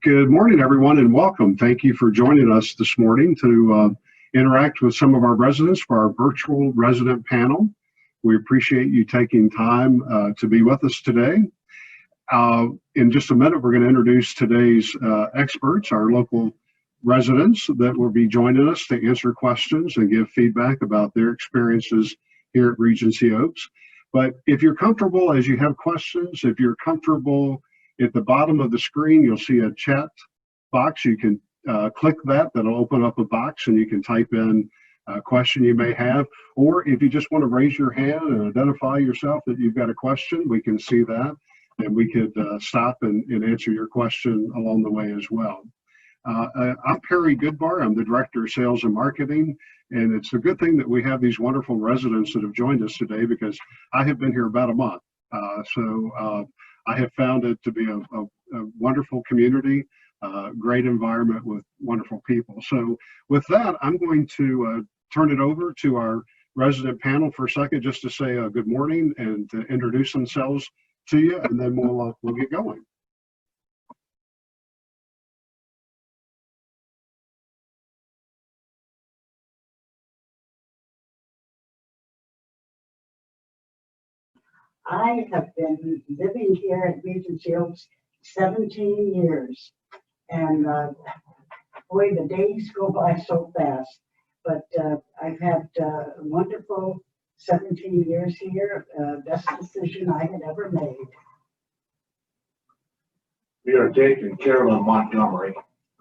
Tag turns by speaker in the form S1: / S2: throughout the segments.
S1: Good morning, everyone, and welcome. Thank you for joining us this morning to interact with some of our residents for our virtual resident panel. We appreciate you taking time to be with us today. In just a minute, we're going to introduce today's experts, our local residents that will be joining us to answer questions and give feedback about their experiences here at Regency Oaks. But if you're comfortable, as you have questions, if you're comfortable, at the bottom of the screen, you'll see a chat box. You can click that. That'll open up a box and you can type in a question you may have. Or if you just want to raise your hand and identify yourself that you've got a question, we can see that. And we could stop and answer your question along the way as well. I'm Perry Goodbar. I'm the Director of Sales and Marketing. And it's a good thing that we have these wonderful residents that have joined us today because I have been here about a month. I have found it to be a wonderful community, great environment with wonderful people. So with that, I'm going to turn it over to our resident panel for a second just to say good morning and to introduce themselves to you, and then we'll get going.
S2: I have been living here at Regency Oaks 17 years, and boy, the days go by so fast. But I've had a wonderful 17 years here, best decision I had ever made.
S3: We are Dick and Carolyn Montgomery,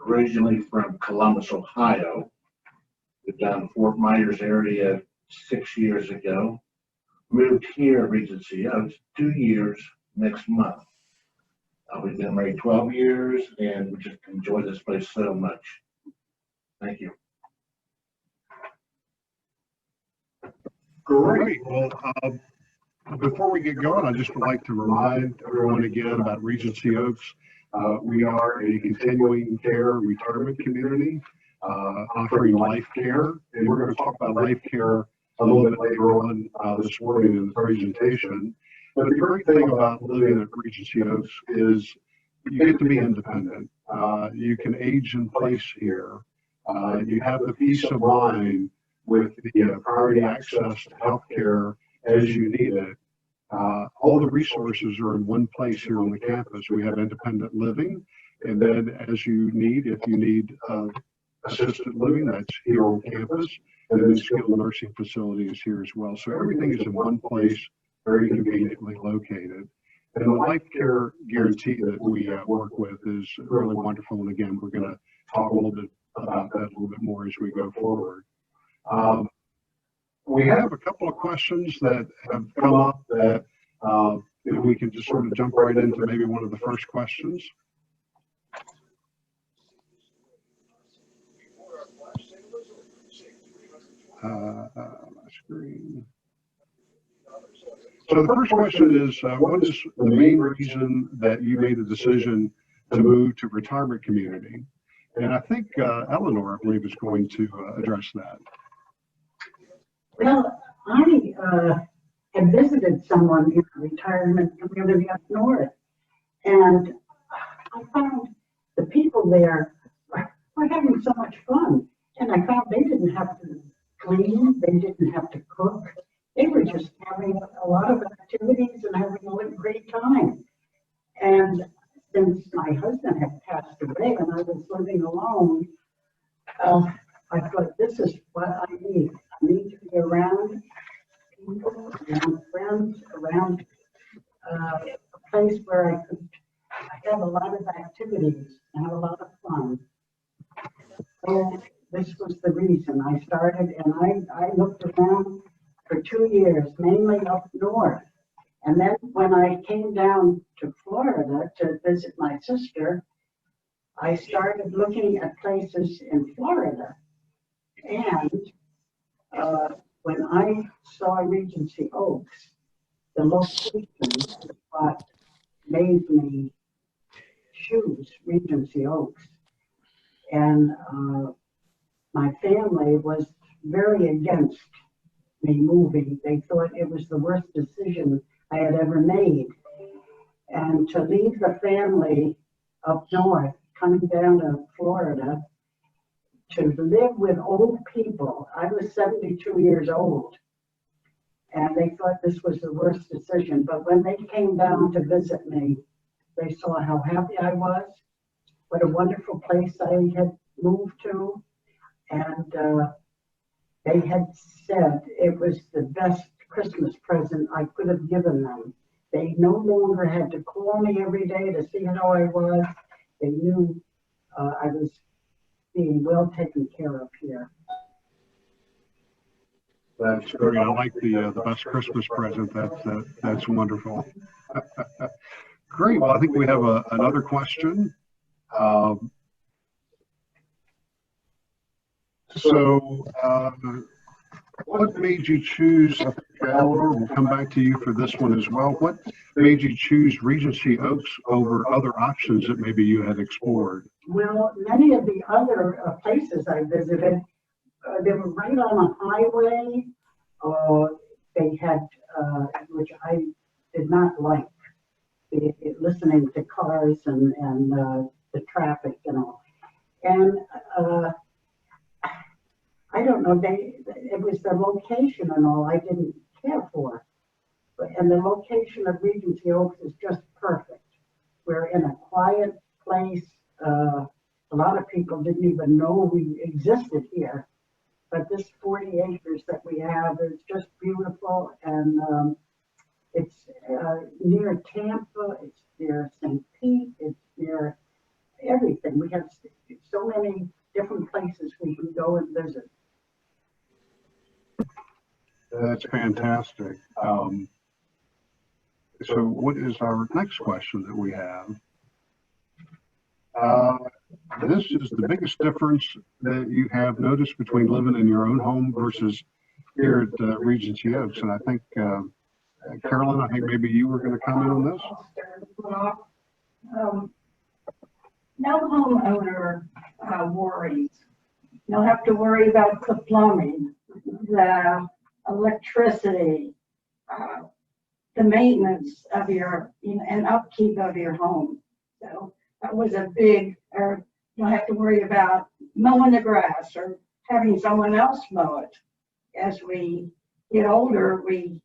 S3: originally from Columbus, Ohio. We've done Fort Myers area 6 years ago. Moved here at Regency Oaks 2 years next month. We've been married 12 years and we just enjoy this place so much. Thank you.
S1: Great. Well, before we get going, I just would like to remind everyone again about Regency Oaks. We are a continuing care retirement community offering life care, and we're going to talk about life care a little bit later on this morning in the presentation. But the great thing about living at Regency Oaks is you get to be independent. You can age in place here. You have the peace of mind with the priority access to health care as you need it. All the resources are in one place here on the campus. We have independent living, and then as you need, if you need assisted living, that's here on campus. And then the skilled nursing facility is here as well. So everything is in one place, very conveniently located. And the life care guarantee that we work with is really wonderful. And again, we're going to talk a little bit about that a little bit more as we go forward. We have a couple of questions that have come up that if we can just sort of jump right into maybe one of the first questions. My screen. So the first question is, what is the main reason that you made the decision to move to retirement community? And I think Eleanor, I believe, is going to address that.
S2: Well, I had visited someone in a retirement community up north, and I found the people there were having so much fun. And I found they didn't have to clean, they didn't have to cook. They were just having a lot of activities and having a great time. And since my husband had passed away and I was living alone, I thought, this is what I need. I need to be around people, around friends, around a place where I could have a lot of activities and have a lot of fun. So this was the reason I started, and I looked around for 2 years, mainly up north. And then when I came down to Florida to visit my sister, I started looking at places in Florida. And when I saw Regency Oaks, the location is what made me choose Regency Oaks. And my family was very against me moving. They thought it was the worst decision I had ever made. And to leave the family up north coming down to Florida to live with old people. I was 72 years old, and they thought this was the worst decision. But when they came down to visit me, they saw how happy I was, what a wonderful place I had moved to, and they had said it was the best Christmas present I could have given them. They no longer had to call me every day to see how I was. They knew I was being well taken care of here.
S1: That's great. I like the best Christmas present. That's wonderful. Great. Well, I think we have another question. What made you choose, I think, Eleanor, we'll come back to you for this one as well. What made you choose Regency Oaks over other options that maybe you had explored?
S2: Well, many of the other places I visited, they were right on a highway. They had, which I did not like, listening to cars and the traffic and all. And I don't know, it was the location and all I didn't care for. And the location of Regency Oaks is just perfect. We're in a quiet place. A lot of people didn't even know we existed here. But this 40 acres that we have is just beautiful. And it's near Tampa, it's near St. Pete, it's near everything. We have so many different places we can go and visit.
S1: That's fantastic. So what is our next question that we have? This is the biggest difference that you have noticed between living in your own home versus here at Regency Oaks. And I think, Carolyn, I think maybe you were going to comment on this.
S4: I'll start this off. No homeowner worries. You don't have to worry about the plumbing, the electricity, the maintenance of your, and upkeep of your home. So that was a big, or you don't have to worry about mowing the grass or having someone else mow it. As we get older, we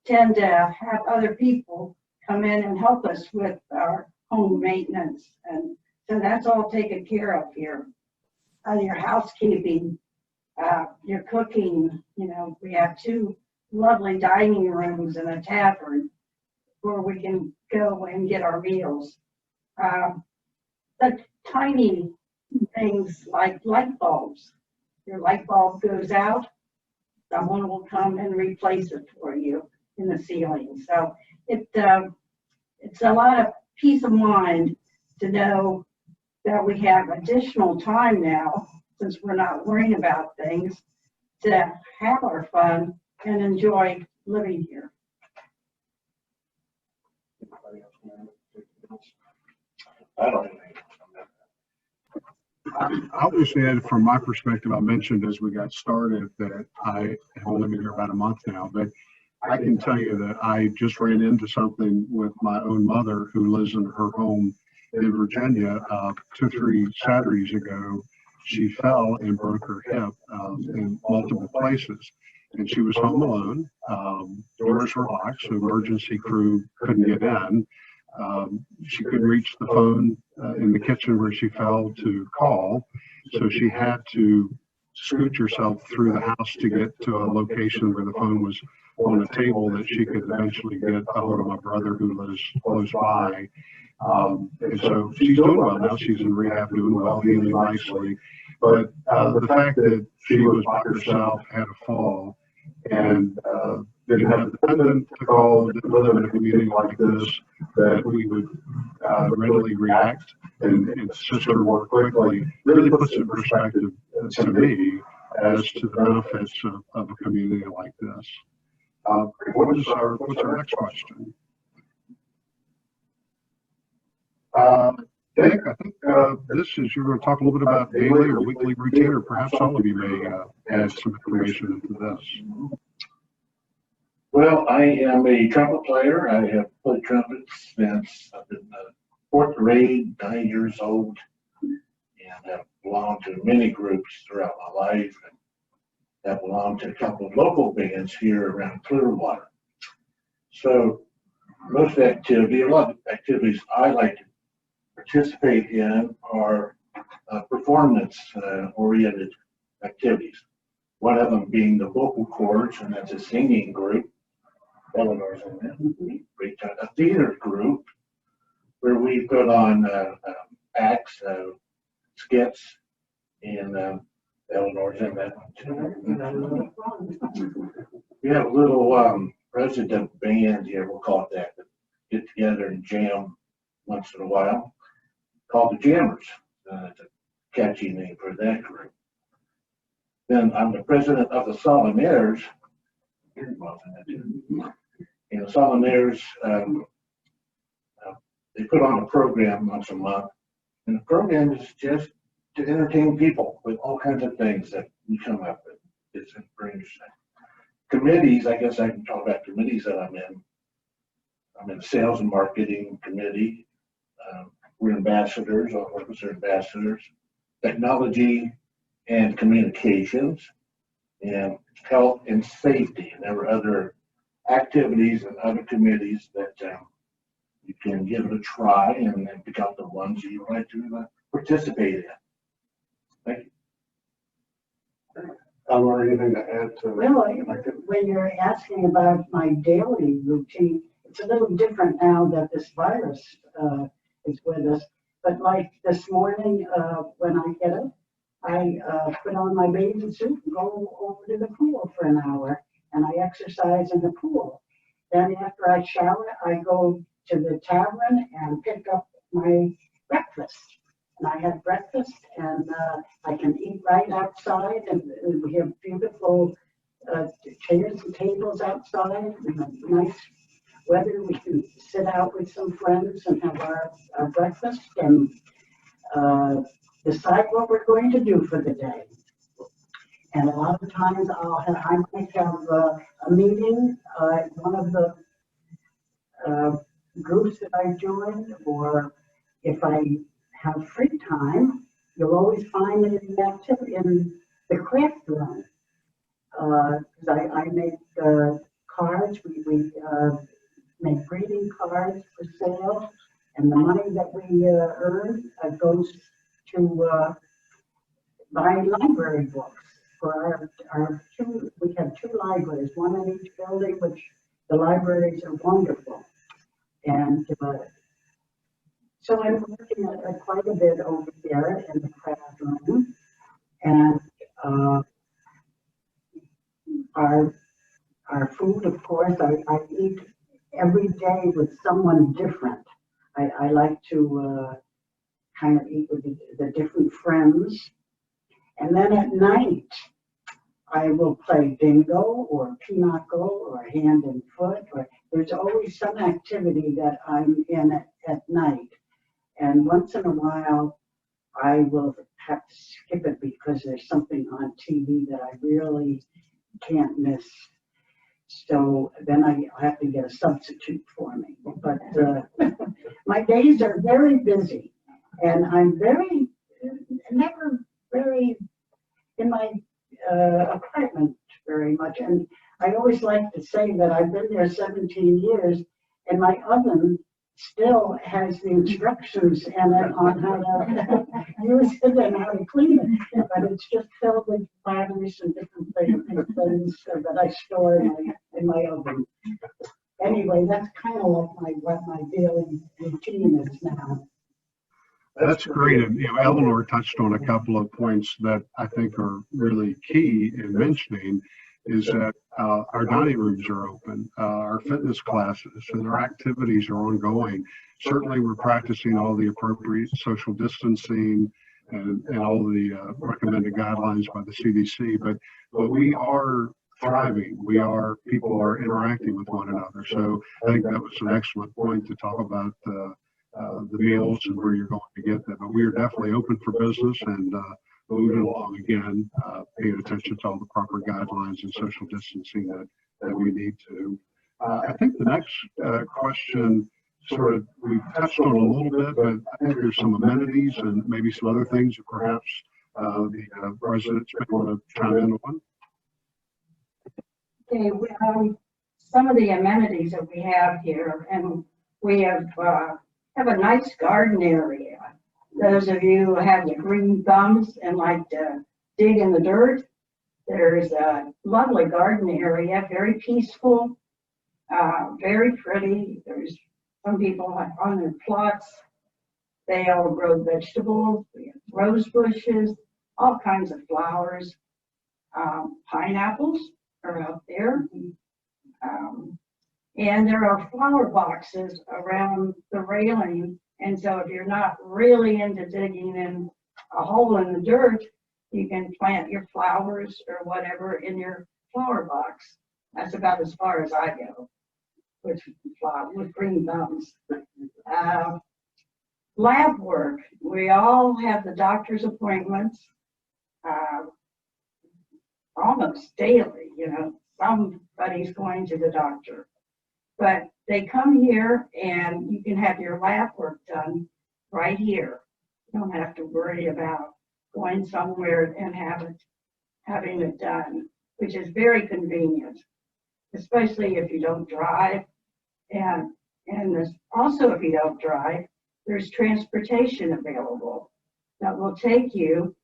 S4: tend to have other people come in and help us with our home maintenance. And so that's all taken care of here. Your housekeeping, your cooking, we have 2 lovely dining rooms and a tavern where we can go and get our meals. The tiny things like light bulbs. Your light bulb goes out, someone will come and replace it for you in the ceiling. So it's a lot of peace of mind to know that we have additional time now, since we're not worrying about things, to have our fun and enjoy living here.
S3: I don't think.
S1: I'll just add from my perspective, I mentioned as we got started that I have only been here about a month now, but I can tell you that I just ran into something with my own mother who lives in her home in Virginia 2 or 3 Saturdays ago. She fell and broke her hip in multiple places, and she was home alone. Doors were locked, so emergency crew couldn't get in. She couldn't reach the phone in the kitchen where she fell to call, so she had to scoot herself through the house to get to a location where the phone was on a table that she could eventually get a hold of my brother who lives close by. And so she's doing well now. She's in rehab, doing well, healing nicely. But the fact that she was by herself, had a fall, and didn't have a dependent to call, didn't live in a community like this, that we would readily react and assist her more quickly, really puts it in perspective to me as to the benefits of a community like this. What's our next question? Dick, I think this is, you're going to talk a little bit about daily or weekly routine, or perhaps all of you may add some information into this.
S3: Well, I am a trumpet player. I have played trumpet since I've been 4th grade, 9 years old. belonged to many groups throughout my life, and have belonged to a couple of local bands here around Clearwater. So most activity, a lot of activities I like to participate in are performance oriented activities. One of them being the vocal cords, and that's a singing group. Eleanor's in that. A theater group where we put on acts, skits, and Eleanor's in that one too. We have a little resident band here, we'll call it that get together and jam once in a while, called the Jammers. It's a catchy name for that group. Then I'm the president of the Solinaires. And the Solinaires, they put on a program once a month, and the program is just to entertain people with all kinds of things that we come up with. It's very interesting. Committees, I guess I can talk about committees that I'm in. I'm in the sales and marketing committee. We're ambassadors, all of us are ambassadors. Technology and communications, and health and safety. And there were other activities and other committees that you can give it a try and then pick out the ones you would like to participate in. Thank you.
S1: Eleanor, anything to add to?
S2: Well, when you're asking about my daily routine, it's a little different now that this virus is with us. But like this morning, when I get up, I put on my bathing suit and go over to the pool for an hour, and I exercise in the pool. Then after I shower, I go to the tavern and pick up my breakfast. And I have breakfast, and I can eat right outside, and we have beautiful chairs and tables outside, and nice weather. We can sit out with some friends and have our breakfast and decide what we're going to do for the day. And a lot of times I might have a meeting at one of the groups that I join, or if I have free time, you'll always find me in the activity in the craft room. Because I make cards, we make greeting cards for sale, and the money that we earn goes to buy library books for our two. We have two libraries, one in each building, which the libraries are wonderful. And so I'm working quite a bit over there in the craft room, and our food, of course, I eat every day with someone different. I like to kind of eat with the different friends. And then at night, I will play bingo or pinochle or hand and foot, or there's always some activity that I'm in at night. And once in a while, I will have to skip it because there's something on TV that I really can't miss. So then I have to get a substitute for me. But my days are very busy, and I'm never very in my apartment very much. And I always like to say that I've been there 17 years, and my oven still has the instructions in it on how to use it and how to clean it, but it's just filled with batteries and different things that I store in my oven. Anyway, that's kind of like what my daily routine is now.
S1: That's great. And Eleanor touched on a couple of points that I think are really key in mentioning, is that our dining rooms are open, our fitness classes and our activities are ongoing. Certainly we're practicing all the appropriate social distancing and all the recommended guidelines by the CDC, but we are thriving. People are interacting with one another. So I think that was an excellent point to talk about the meals and where you're going to get them. But we are definitely open for business and moving along again, paying attention to all the proper guidelines and social distancing that we need to. I think the next question sort of we've touched on a little bit, but I think there's some amenities and maybe some other things that perhaps the residents may want to chime in on.
S4: Okay, some of the amenities that we have here, and we have a nice garden area. Those of you who have the green thumbs and like to dig in the dirt, there's a lovely garden area, very peaceful, very pretty. There's some people on their plots. They all grow vegetables. We have rose bushes, all kinds of flowers. Pineapples are out there. And there are flower boxes around the railing. And so if you're not really into digging in a hole in the dirt, you can plant your flowers or whatever in your flower box. That's about as far as I go with green thumbs. Lab work. We all have the doctor's appointments almost daily, somebody's going to the doctor. But they come here and you can have your lab work done right here. You don't have to worry about going somewhere and having it done, which is very convenient, especially if you don't drive. And also if you don't drive, there's transportation available that will take you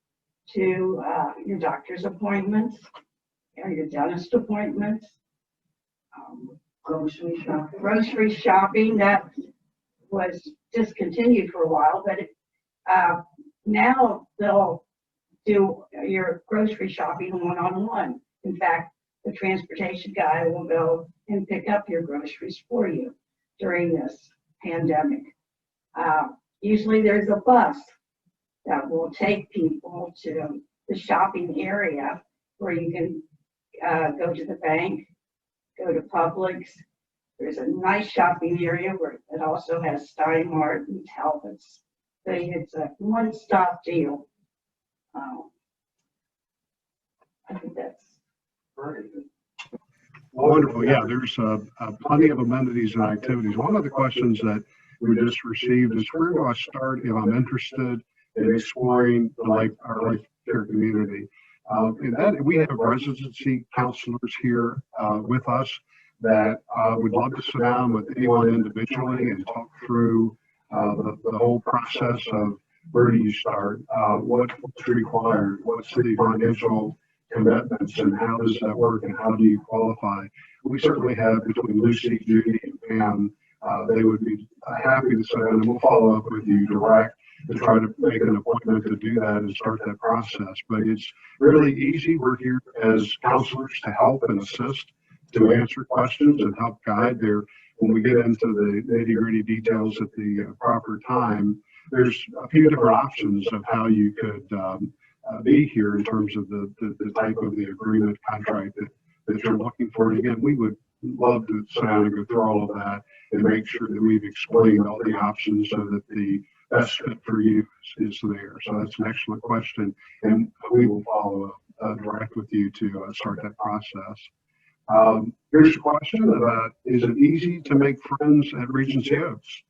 S4: to your doctor's appointments or your dentist appointments. Grocery shopping, that was discontinued for a while, but now they'll do your grocery shopping one-on-one. In fact, the transportation guy will go and pick up your groceries for you during this pandemic. Usually there's a bus that will take people to the shopping area where you can go to the bank, go to Publix. There's a nice shopping area where it also has Stein Mart and Talbot's. So it's a one-stop deal. I think that's
S3: Very good.
S1: Wonderful. Yeah, there's plenty of amenities and activities. One of the questions that we just received is, where do I start if I'm interested in exploring our life care community? And that we have residency counselors here with us that would love to sit down with anyone individually and talk through the whole process of where do you start, what's required, what's the financial commitments, and how does that work, and how do you qualify. We certainly have, between Lucy, Judy, and Pam, they would be happy to sit down, and we'll follow up with you direct to try to make an appointment to do that and start that process. But it's really easy. We're here as counselors to help and assist, to answer questions and help guide there. When we get into the nitty-gritty details at the proper time, there's a few different options of how you could be here in terms of the type of the agreement contract that you're looking for. And again, we would love to sit down and go through all of that and make sure that we've explained all the options so that the best fit for you is there. So that's an excellent question, and we will follow up direct with you to start that process. Here's a question about, is it easy to make friends at Regency Oaks?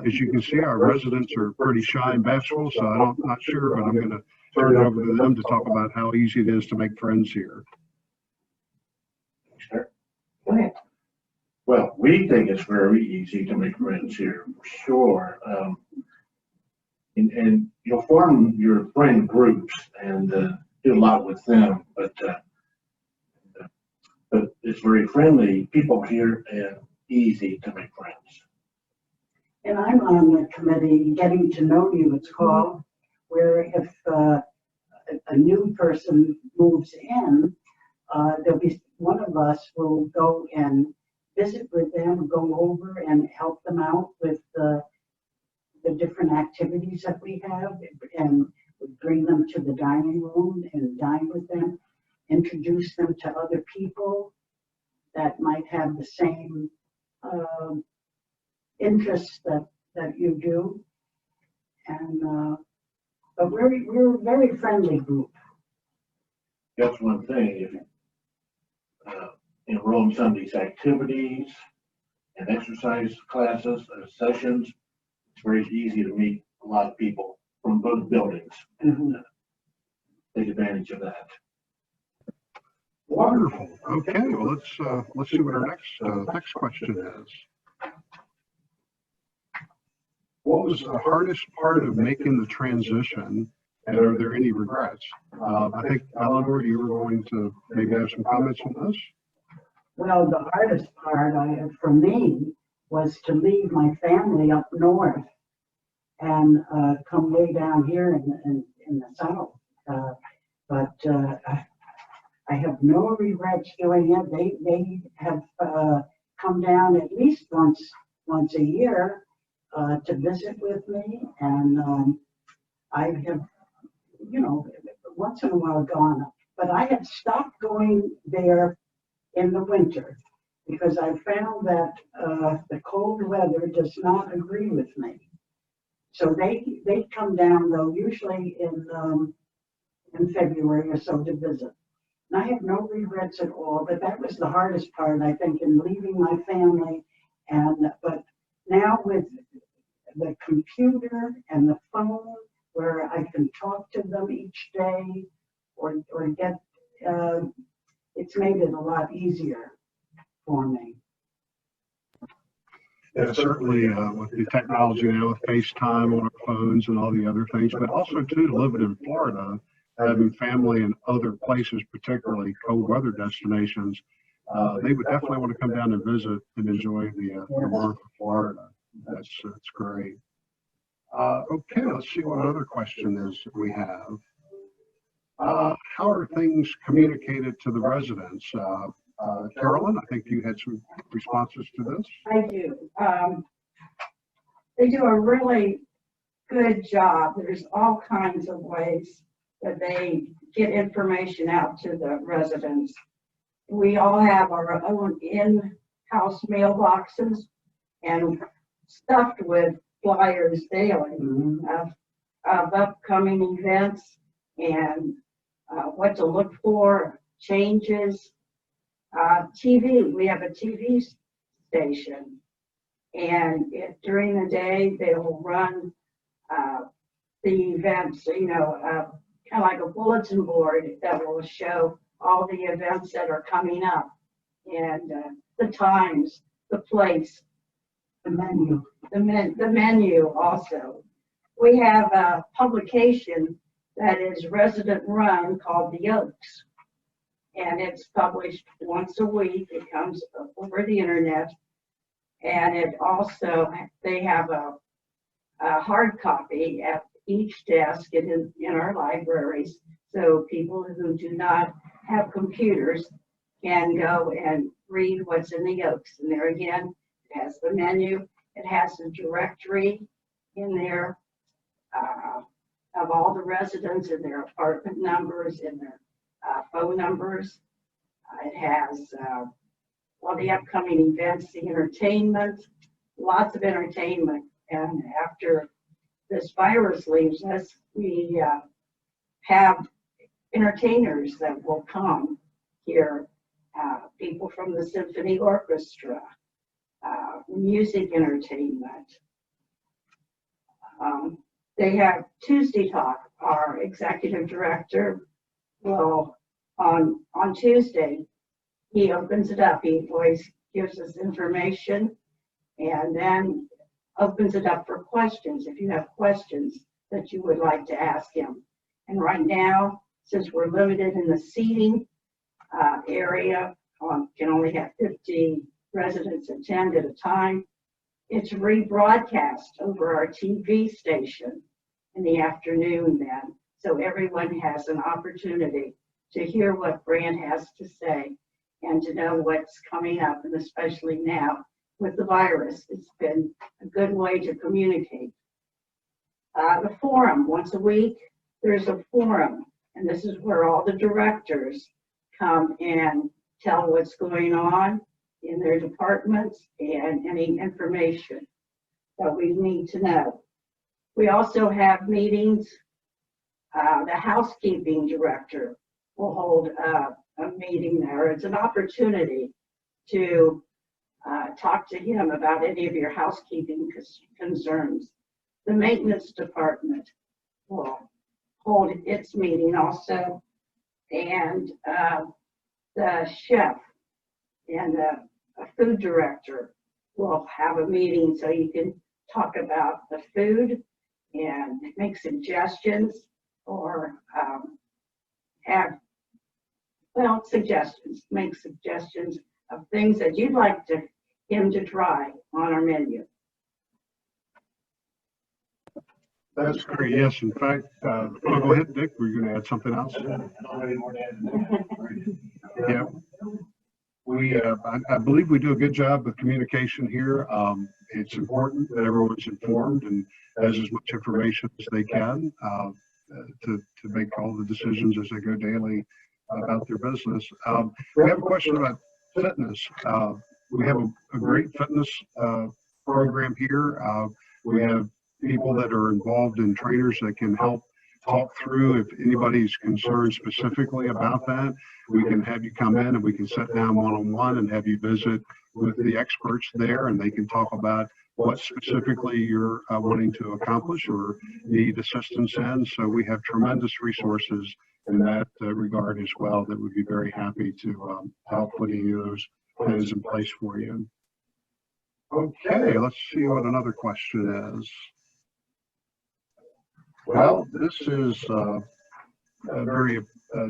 S1: As you can see, our residents are pretty shy and bashful, so I'm not sure, but I'm going to turn it over to them to talk about how easy it is to make friends here.
S3: Sure. Go ahead. Well, we think it's very easy to make friends here, for sure. And you'll form your friend groups and do a lot with them, but it's very friendly people here and easy to make friends.
S2: And I'm on the committee, Getting to Know You, it's called, where if a new person moves in, there'll be one of us will go and visit with them, go over and help them out with the different activities that we have, and bring them to the dining room and dine with them, introduce them to other people that might have the same interests that you do. And but we're a very friendly group.
S3: That's one thing. If you enroll in some of these activities and exercise classes and sessions, it's very easy to meet a lot of people from both buildings.
S2: Mm-hmm.
S3: take advantage of that.
S1: Wonderful. Okay, well, let's see what our next question is. What was the hardest part of making the transition, and are there any regrets? I think, Eleanor, you were going to maybe have some comments on this.
S2: Well, the hardest part for me was to leave my family up north and come way down here in the south. But I have no regrets doing it. They have come down at least once a year to visit with me, and I have, once in a while gone. But I have stopped going there in the winter because I found that the cold weather does not agree with me. So they come down though, usually in February or so to visit. And I have no regrets at all, but that was the hardest part, I think, in leaving my family. But now with the computer and the phone, where I can talk to them each day or get, it's made it a lot easier for me.
S1: Yeah, certainly with the technology now, with FaceTime on our phones and all the other things, but also too, living in Florida, having family in other places, particularly cold weather destinations, they would definitely want to come down and visit and enjoy the warmth of Florida. That's great. Okay, let's see what other question is that we have. How are things communicated to the residents? Carolyn, I think you had some responses to this.
S4: I do. They do a really good job. There's all kinds of ways that they get information out to the residents. We all have our own in-house mailboxes and stuffed with flyers daily of upcoming events and what to look for, changes. TV, we have a TV station, and during the day they will run the events, kind of like a bulletin board that will show all the events that are coming up and the times, the place,
S2: The menu.
S4: the menu also. We have a publication that is resident run called The Oaks. And it's published once a week. It comes over the internet. And it also, they have a hard copy at each desk in our libraries. So people who do not have computers can go and read what's in the Oaks. And there again, it has the menu. It has the directory in there of all the residents and their apartment numbers and their phone numbers. It has all the upcoming events, the entertainment, lots of entertainment. And after this virus leaves us, we have entertainers that will come here, people from the symphony orchestra, music entertainment. They have Tuesday Talk. Our executive director will, on Tuesday, he opens it up. He always gives us information and then opens it up for questions. If you have questions that you would like to ask him. And right now, since we're limited in the seating area, can only have 50 residents attend at a time, it's rebroadcast over our TV station in the afternoon then. So everyone has an opportunity to hear what Brand has to say and to know what's coming up, and especially now with the virus, it's been a good way to communicate. The forum, once a week, there's a forum, and this is where all the directors come and tell what's going on in their departments and any information that we need to know. We also have meetings. The housekeeping director will hold a meeting there. It's an opportunity to talk to him about any of your housekeeping concerns. The maintenance department will hold its meeting also. And the chef and a food director will have a meeting so you can talk about the food and make suggestions or make suggestions of things that you'd like him to try on our menu.
S1: That's great. Yes, in fact, go ahead, Dick. Were you going to add something else? Yeah. I believe we do a good job with communication here. It's important that everyone's informed and has as much information as they can to make all the decisions as they go daily about their business. We have a question about fitness. We have a great fitness program here. We have people that are involved in trainers that can help talk through if anybody's concerned specifically about that. We can have you come in and we can sit down one-on-one and have you visit with the experts there, and they can talk about what specifically you're wanting to accomplish or need assistance in. So we have tremendous resources in that regard as well that would be very happy to help putting those plans in place for you. Okay, let's see what another question is. Well, this is very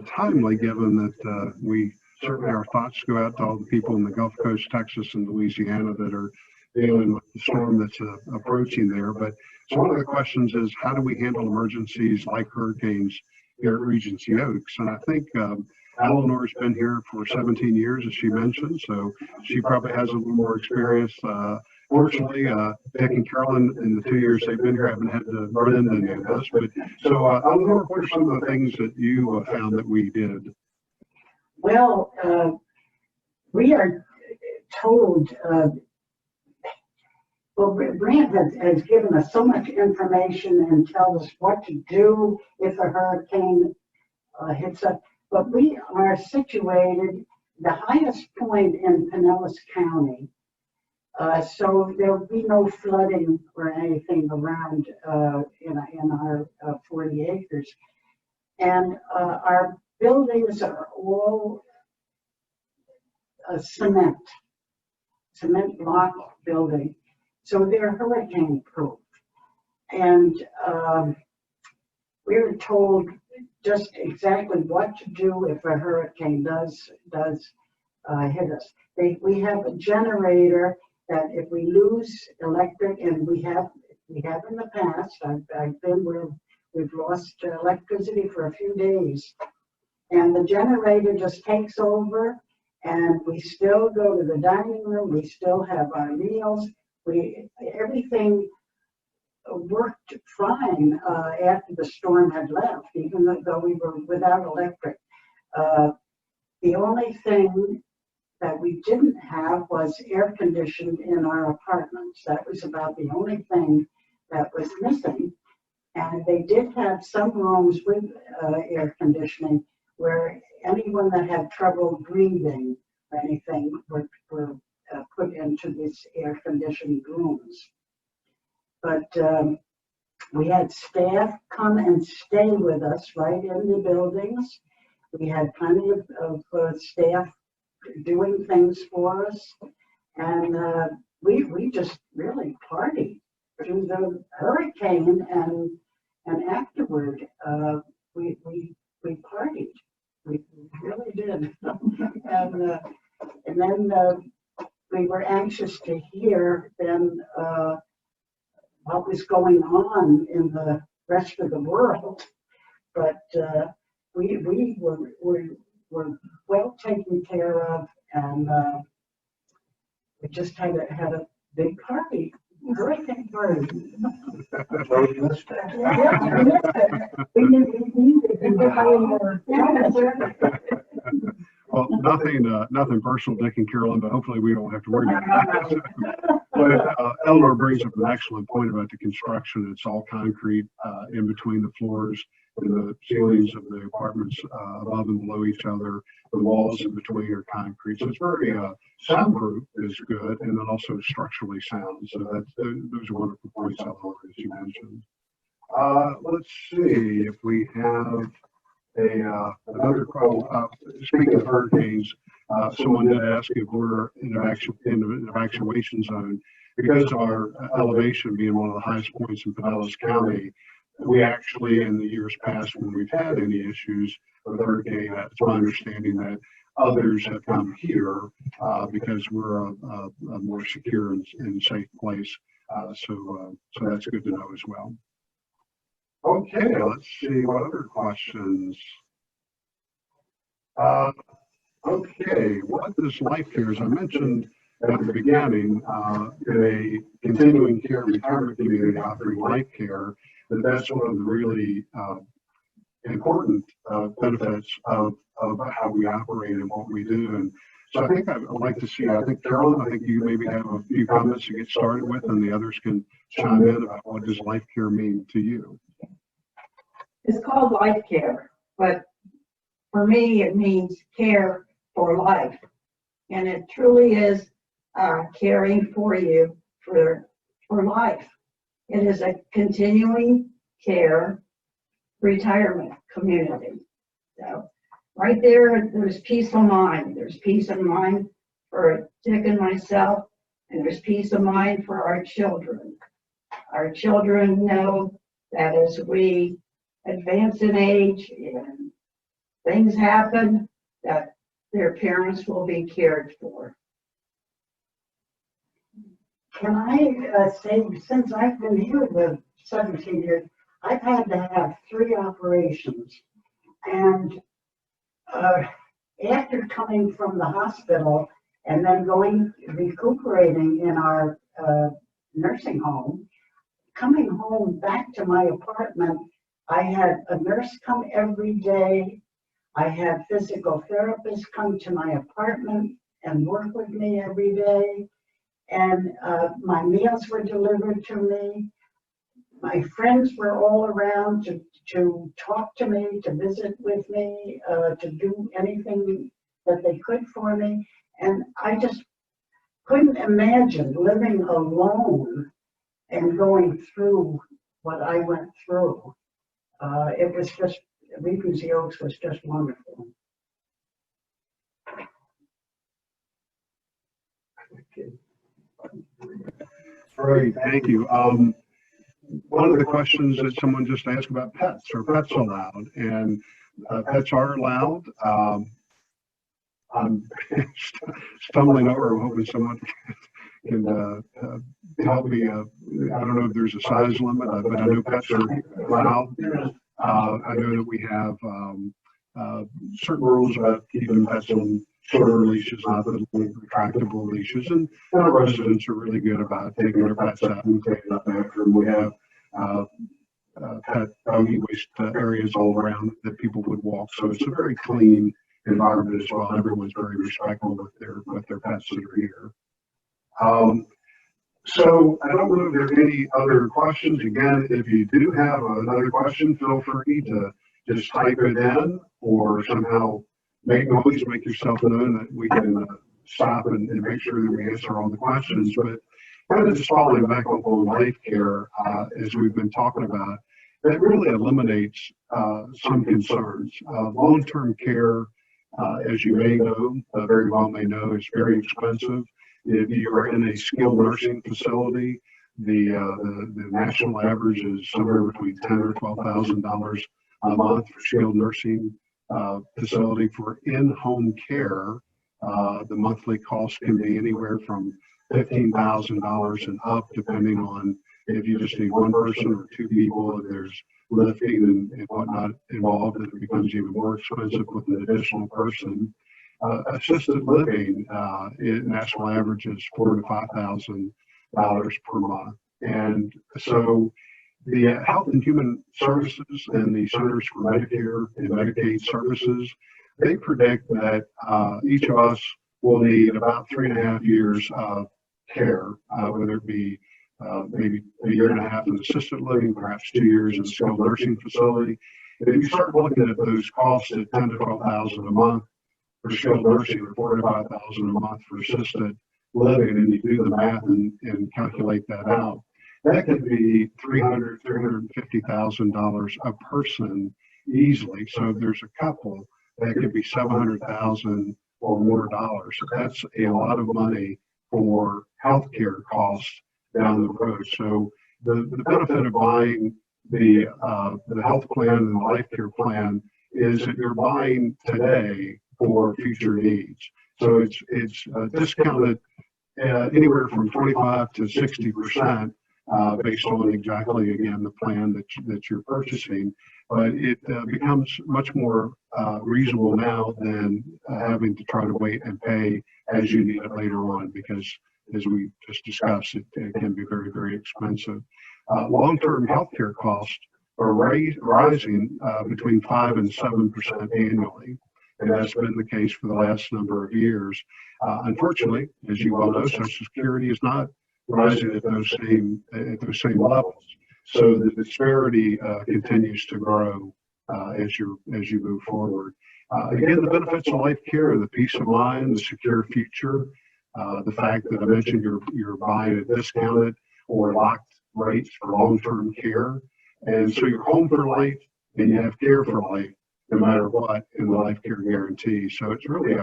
S1: timely, given that we certainly, our thoughts go out to all the people in the Gulf Coast, Texas, and Louisiana that are dealing with the storm that's approaching there. But so one of the questions is, how do we handle emergencies like hurricanes here at Regency Oaks? And I think Eleanor's been here for 17 years, as she mentioned, so she probably has a little more experience. Fortunately, Dick and Carolyn, in the 2 years they've been here, haven't had to run into any of this. But so, Eleanor, what are some of the things that you found that we did?
S2: Well, we are told, well, Brant has given us so much information and tells us what to do if a hurricane hits us. But we are situated the highest point in Pinellas County. So there will be no flooding or anything around in our 40 acres. And our buildings are all cement block building. So they're hurricane proof. And we were told just exactly what to do if a hurricane does hit us. We have a generator that if we lose electric, and we have in the past, I've been where we've lost electricity for a few days, and the generator just takes over, and we still go to the dining room, we still have our meals, everything worked fine after the storm had left, even though we were without electric. The only thing that we didn't have was air conditioning in our apartments. That was about the only thing that was missing. And they did have some rooms with air conditioning where anyone that had trouble breathing or anything were put into these air conditioned rooms. But we had staff come and stay with us right in the buildings. We had plenty of staff doing things for us, and we just really partied through the hurricane, and afterward we partied. We really did. and then we were anxious to hear then what was going on in the rest of the world, but we were well taken care of, and we just had a big party, hurricane party. We
S1: Well, nothing personal, Dick and Carolyn, but hopefully we don't have to worry about that. But Eleanor brings up an excellent point about the construction. It's all concrete in between the floors and the ceilings of the apartments above and below each other. The walls in between are concrete. So it's very soundproof is good, and then also structurally sound. So those are wonderful points, Eleanor, as you mentioned. Let's see if we have another call. Speaking of hurricanes, someone did ask if we're in an evacuation zone. Because our elevation being one of the highest points in Pinellas County, we actually, in the years past, when we've had any issues with hurricane, it's my understanding that others have come here because we're a more secure and safe place. So that's good to know as well. Okay, let's see what other questions. Okay, what does life care? As I mentioned at the beginning, in a continuing care retirement community offering life care, that's one of the really important benefits of how we operate and what we do. And so I think I'd like to see, I think Carolyn, I think you maybe have a few comments to get started with, and the others can chime in about what does life care mean to you.
S4: It's called life care, but for me, it means care for life. And it truly is caring for you for life. It is a continuing care retirement community. So right there's peace of mind. There's peace of mind for Dick and myself, and there's peace of mind for our children. Our children know that as we advance in age and things happen, that their parents will be cared for.
S2: Can I say, since I've been here with 17 years, I've had to have 3 operations. And after coming from the hospital and then recuperating in our nursing home, coming home back to my apartment, I had a nurse come every day. I had physical therapists come to my apartment and work with me every day. And my meals were delivered to me. My friends were all around to talk to me, to visit with me, to do anything that they could for me. And I just couldn't imagine living alone and going through what I went through. It was just, Regency Oaks was just wonderful.
S1: Great, thank you. One of the questions that someone just asked about pets, are pets allowed? And pets are allowed. I'm stumbling over, I'm hoping someone can help me. I don't know if there's a size limit, but I know pets are allowed. I know that we have certain rules about keeping pets on shorter leashes, not the retractable leashes, and our residents are really good about taking their pets out and cleaning up after them. We have pet doggy waste areas all around that people would walk, so it's a very clean environment as well. And everyone's very respectful with their pets that are here. So I don't know if there are any other questions. Again, if you do have another question, feel free to just type it in or somehow make yourself known that we can stop and make sure that we answer all the questions. But kind of just following back up on life care, as we've been talking about, that really eliminates some concerns. Long-term care, as you may know, very well may know, is very expensive. If you are in a skilled nursing facility, the national average is somewhere between $10,000 or $12,000 a month for skilled nursing facility. For in-home care, the monthly cost can be anywhere from $15,000 and up, depending on if you just need one person or 2 people, and there's lifting and whatnot involved, and it becomes even more expensive with an additional person. Assisted living, national average is $4,000 to $5,000 per month. And so the Health and Human Services and the Centers for Medicare and Medicaid Services, they predict that each of us will need about 3.5 years of care, whether it be maybe a 1.5 years in assisted living, perhaps 2 years in a skilled nursing facility. And if you start looking at those costs at $10,000 to $12,000 a month for skilled nursing, or $4,000 to $5,000 a month for assisted living, and you do the math and calculate that out, that could be $350,000 a person easily. So if there's a couple, that could be 700,000 or more dollars. So that's a lot of money for healthcare costs down the road. So the benefit of buying the health plan and the life care plan is that you're buying today for future needs. So it's discounted anywhere from 25 to 60% based on exactly, again, the plan that you're purchasing. But it becomes much more reasonable now than having to try to wait and pay as you need it later on, because as we just discussed, it can be very, very expensive. Long-term healthcare costs are rising between 5 and 7% annually. And that's been the case for the last number of years. Unfortunately, as you well know, Social Security is not rising at those same levels. So the disparity continues to grow as you move forward. Again, the benefits of life care, the peace of mind, the secure future, the fact that I mentioned you're buying at discounted or locked rates for long-term care, and so you're home for life and you have care for life, no matter what, in the life care guarantee. So it's really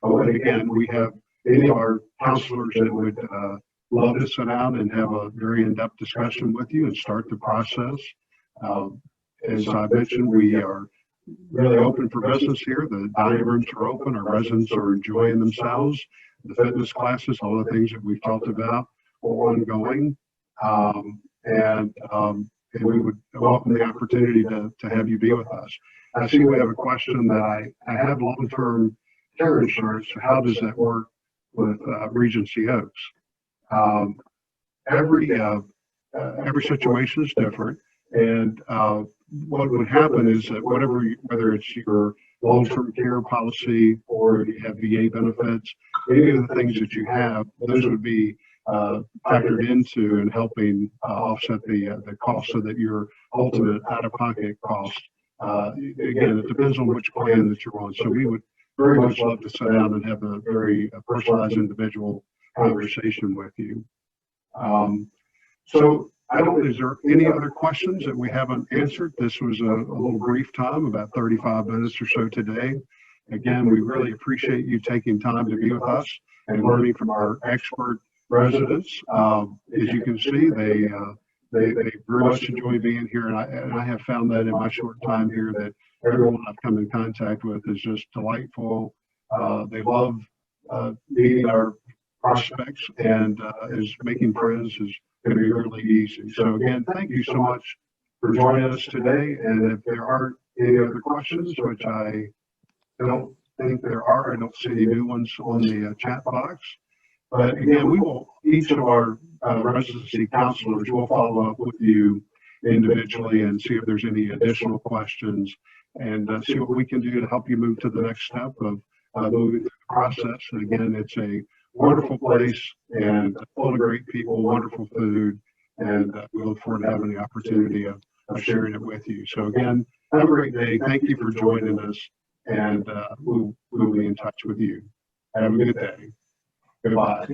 S1: and again, we have any of our counselors that would love to sit down and have a very in-depth discussion with you and start the process. As I mentioned, we are really open for business here. The dining rooms are open. Our residents are enjoying themselves. The fitness classes, all the things that we've talked about are ongoing. And we would welcome the opportunity to have you be with us. I see we have a question that I have long-term care insurance. So how does that work with Regency Oaks? Every situation is different, and what would happen is that whether it's your long-term care policy or you have VA benefits, any of the things that you have, those would be factored into and helping offset the cost, so that your ultimate out-of-pocket cost, again, it depends on which plan that you're on. So we would very much love to sit down and have a very personalized individual conversation with you. So is there any other questions that we haven't answered? This was a little brief time, about 35 minutes or so today. Again, we really appreciate you taking time to be with us and learning from our expert residents. As you can see, they very much enjoy being here, and I have found that in my short time here that everyone I've come in contact with is just delightful. They love meeting our prospects, and is making friends is going to be really easy. So again, thank you so much for joining us today. And if there aren't any other questions, which I don't think there are, I don't see any new ones on the chat box. But again, each of our residency counselors will follow up with you individually and see if there's any additional questions, and see what we can do to help you move to the next step of moving through the process. And again, it's a wonderful place and full of great people, wonderful food, and we look forward to having the opportunity of sharing it with you. So again, have a great day. Thank you for joining us, and we'll be in touch with you. Have a good day. Goodbye.